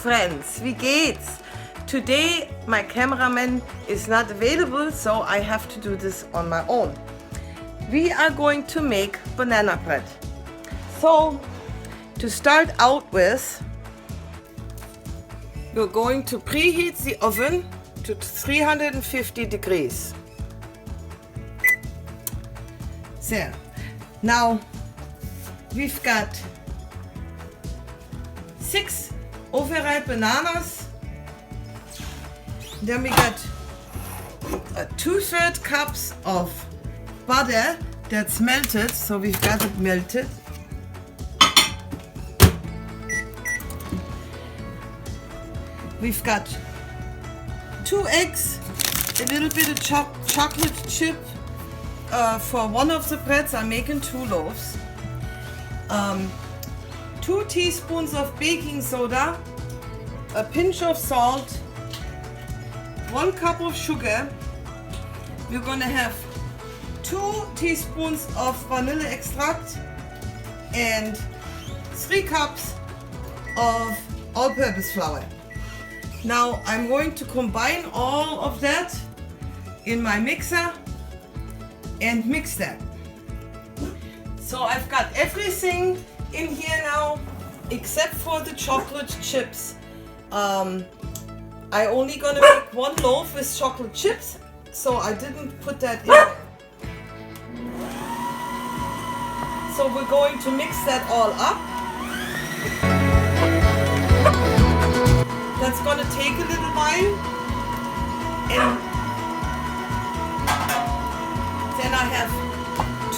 friends, wie geht's? Today my cameraman is not available, so I have to do this on my own. We are going to make banana bread. So to start out with, we're going to preheat the oven to 350 degrees. There. Now we've got 6 overripe bananas. Then we got 2/3 cups of butter that's melted, so we've got it melted. We've got 2 eggs, a little bit of chocolate chip for one of the breads. I'm making 2 loaves. 2 teaspoons of baking soda, a pinch of salt, 1 cup of sugar. We're gonna have 2 teaspoons of vanilla extract and 3 cups of all-purpose flour. Now I'm going to combine all of that in my mixer and mix that. So I've got everything in here now except for the chocolate chips. I only gonna make 1 loaf with chocolate chips, so I didn't put that in there. So we're going to mix that all up. That's gonna take a little while, and then I have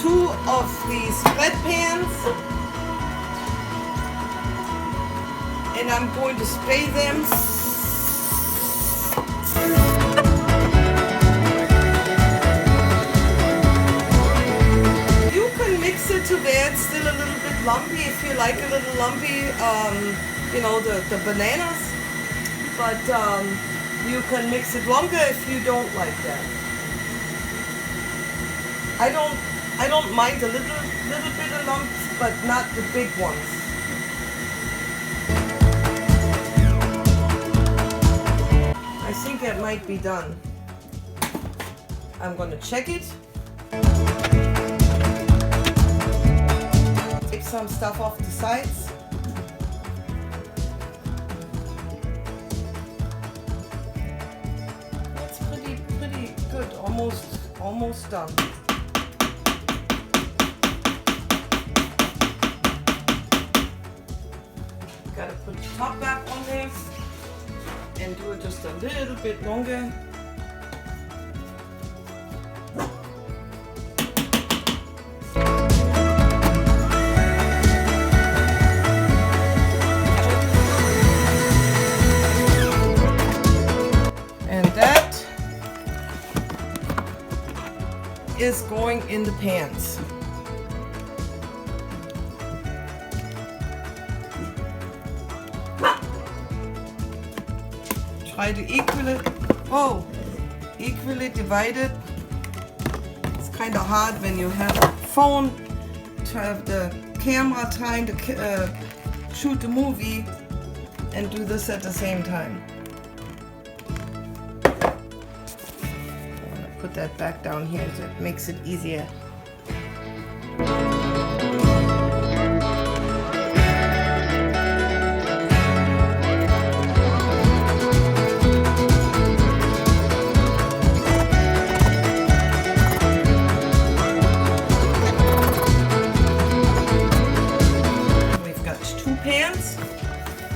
2 of these bread pans, and I'm going to spray them. You can mix it to where it's still a little bit lumpy if you like a little lumpy, you know, the bananas. But you can mix it longer if you don't like that. I don't mind a little bit of lumps, but not the big ones. I think that might be done. I'm gonna check it. Take some stuff off the sides. Good, almost done. Gotta put the top back on there and do it just a little bit longer. Is going in the pans. Try to equally divide it. It's kind of hard when you have a phone to have the camera trying to shoot the movie and do this at the same time. Put that back down here so it makes it easier. We've got 2 pans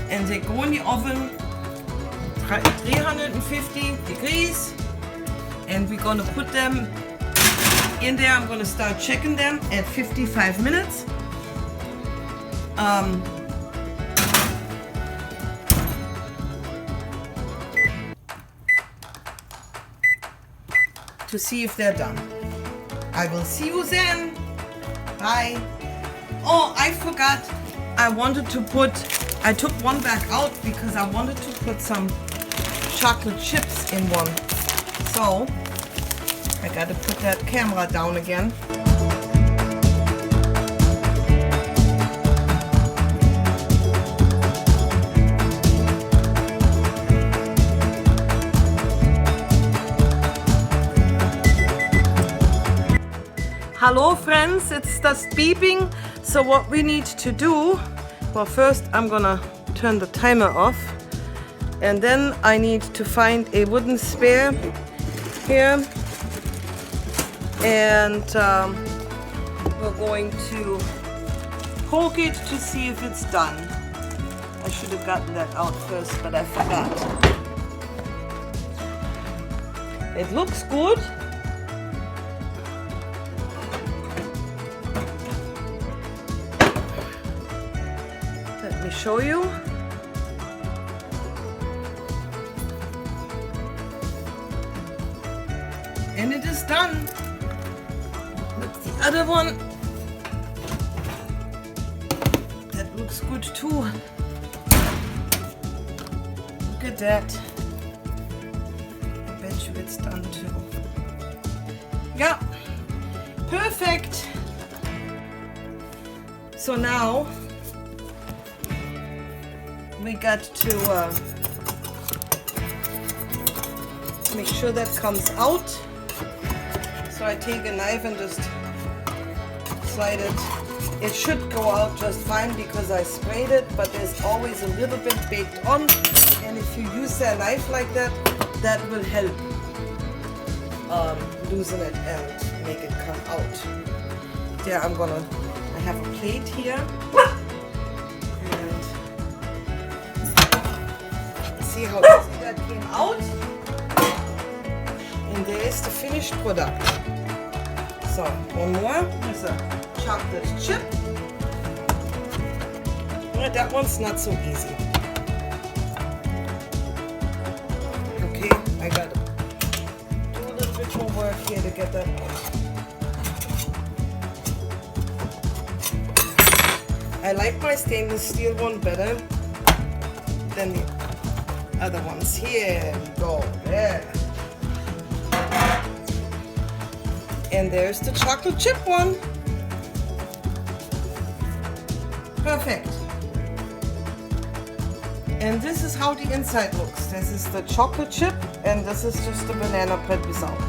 and they go in the oven 350 degrees. And we're going to put them in there. I'm going to start checking them at 55 minutes. To see if they're done. I will see you then. Bye. Oh, I forgot. I took one back out because I wanted to put some chocolate chips in one. So I got to put that camera down again. Hello friends, it's just beeping. So what we need to do, well, first I'm gonna turn the timer off, and then I need to find a wooden spare here, and we're going to poke it to see if it's done. I should have gotten that out first, but I forgot. It looks good. Let me show you. And it is done. Look, the other one. That looks good too. Look at that. I bet you it's done too. Yeah, perfect. So now we got to make sure that comes out. So I take a knife and just slide it. It should go out just fine because I sprayed it, but there's always a little bit baked on. And if you use a knife like that, that will help loosen it and make it come out. There, I have a plate here. And see how easy that came out. And there is the finished product. So, one more. There's a chocolate chip. Well, that one's not so easy. Okay, I gotta do a little bit more work here to get that out. I like my stainless steel one better than the other ones. Here we go. There. And there's the chocolate chip one. Perfect. And this is how the inside looks. This is the chocolate chip, and this is just the banana bread without.